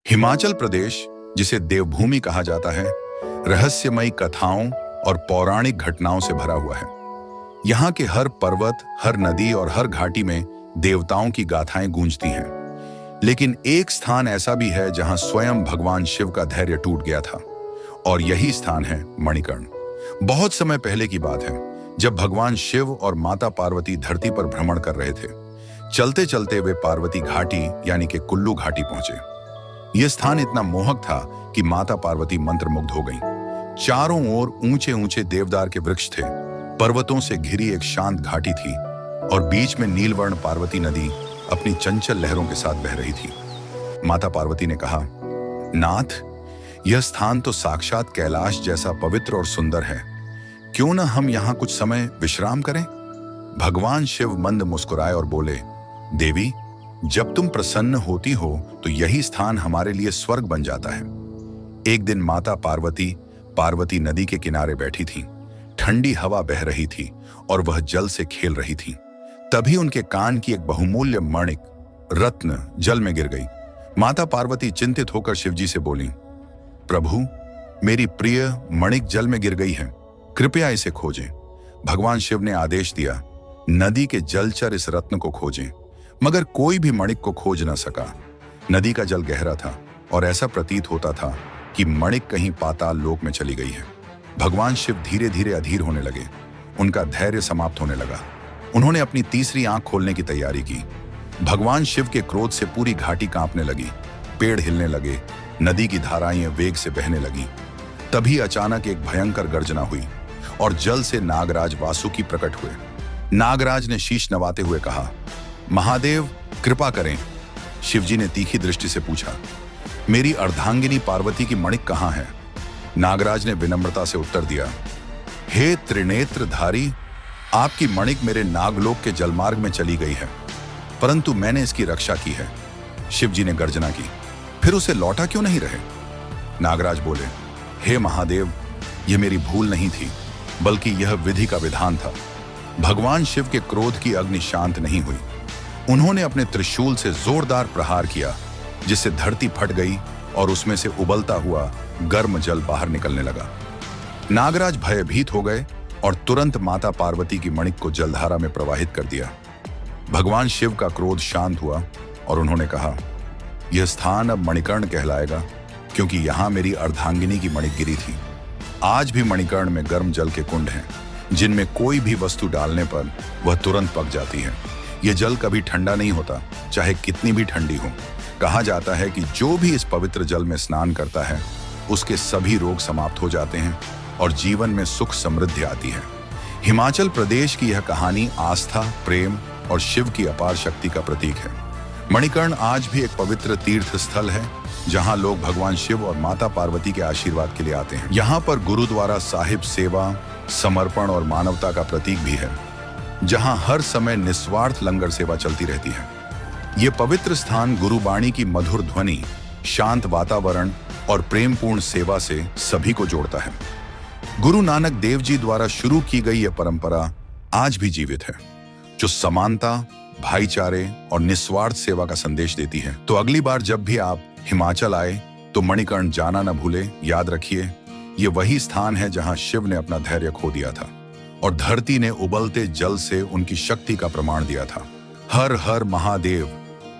हिमाचल प्रदेश, जिसे देवभूमि कहा जाता है, रहस्यमयी कथाओं और पौराणिक घटनाओं से भरा हुआ है। यहाँ के हर पर्वत, हर नदी और हर घाटी में देवताओं की गाथाएं गूंजती हैं। लेकिन एक स्थान ऐसा भी है जहां स्वयं भगवान शिव का धैर्य टूट गया था, और यही स्थान है मणिकर्ण। बहुत समय पहले की बात है, जब भगवान शिव और माता पार्वती धरती पर भ्रमण कर रहे थे। चलते चलते वे पार्वती घाटी यानी कि कुल्लू घाटी पहुंचे। यह स्थान इतना मोहक था कि माता पार्वती मंत्रमुग्ध हो गईं। चारों ओर ऊंचे ऊंचे देवदार के वृक्ष थे, पर्वतों से घिरी एक शांत घाटी थी, और बीच में नीलवर्ण पार्वती नदी अपनी चंचल लहरों के साथ बह रही थी। माता पार्वती ने कहा, नाथ, यह स्थान तो साक्षात कैलाश जैसा पवित्र और सुंदर है। क्यों न हम यहाँ कुछ समय विश्राम करें? भगवान शिव मंद मुस्कुराए और बोले, देवी, जब तुम प्रसन्न होती हो तो यही स्थान हमारे लिए स्वर्ग बन जाता है। एक दिन माता पार्वती नदी के किनारे बैठी थी। ठंडी हवा बह रही थी और वह जल से खेल रही थी। तभी उनके कान की एक बहुमूल्य मणिक रत्न जल में गिर गई। माता पार्वती चिंतित होकर शिवजी से बोली, प्रभु, मेरी प्रिय मणिक जल में गिर गई है, कृपया इसे खोजें। भगवान शिव ने आदेश दिया, नदी के जलचर इस रत्न को खोजें, मगर कोई भी मणिक को खोज न सका। नदी का जल गहरा था और ऐसा प्रतीत होता था कि मणिक कहीं पाताल लोक में चली गई है। भगवान शिव धीरे धीरे अधीर होने लगे। उनका धैर्य समाप्त होने लगा। उन्होंने अपनी तीसरी आंख खोलने की तैयारी की। भगवान शिव के क्रोध से पूरी घाटी कांपने लगी, पेड़ हिलने लगे, नदी की धाराएं वेग से बहने लगी। तभी अचानक एक भयंकर गर्जना हुई और जल से नागराज वासुकी प्रकट हुए। नागराज ने शीश नवाते हुए कहा, महादेव, कृपा करें। शिवजी ने तीखी दृष्टि से पूछा, मेरी अर्धांगिनी पार्वती की मणिक कहाँ है? नागराज ने विनम्रता से उत्तर दिया, हे त्रिनेत्रधारी, आपकी मणिक मेरे नागलोक के जलमार्ग में चली गई है, परंतु मैंने इसकी रक्षा की है। शिवजी ने गर्जना की, फिर उसे लौटा क्यों नहीं रहे? नागराज बोले, हे महादेव, यह मेरी भूल नहीं थी, बल्कि यह विधि का विधान था। भगवान शिव के क्रोध की अग्नि शांत नहीं हुई। उन्होंने अपने त्रिशूल से जोरदार प्रहार किया, जिससे धरती फट गई और उसमें से उबलता हुआ गर्म जल बाहर निकलने लगा। नागराज भयभीत हो गए और तुरंत माता पार्वती की मणिक को जलधारा में प्रवाहित कर दिया। भगवान शिव का क्रोध शांत हुआ और उन्होंने कहा, यह स्थान अब मणिकर्ण कहलाएगा, क्योंकि यहाँ मेरी अर्धांगिनी की मणिक गिरी थी। आज भी मणिकर्ण में गर्म जल के कुंड हैं, जिनमें कोई भी वस्तु डालने पर वह तुरंत पक जाती है। यह जल कभी ठंडा नहीं होता, चाहे कितनी भी ठंडी हो। कहा जाता है कि जो भी इस पवित्र जल में स्नान करता है, उसके सभी रोग समाप्त हो जाते हैं और जीवन में सुख समृद्धि आती है। हिमाचल प्रदेश की यह कहानी आस्था, प्रेम और शिव की अपार शक्ति का प्रतीक है। मणिकर्ण आज भी एक पवित्र तीर्थ स्थल है, जहां लोग भगवान शिव और माता पार्वती के आशीर्वाद के लिए आते हैं। यहाँ पर गुरुद्वारा साहिब सेवा, समर्पण और मानवता का प्रतीक भी है, जहां हर समय निस्वार्थ लंगर सेवा चलती रहती है। ये पवित्र स्थान गुरुबाणी की मधुर ध्वनि, शांत वातावरण और प्रेमपूर्ण सेवा से सभी को जोड़ता है। गुरु नानक देव जी द्वारा शुरू की गई यह परंपरा आज भी जीवित है, जो समानता, भाईचारे और निस्वार्थ सेवा का संदेश देती है। तो अगली बार जब भी आप हिमाचल आए तो मणिकर्ण जाना न भूले। याद रखिए, ये वही स्थान है जहां शिव ने अपना धैर्य खो दिया था और धरती ने उबलते जल से उनकी शक्ति का प्रमाण दिया था। हर हर महादेव।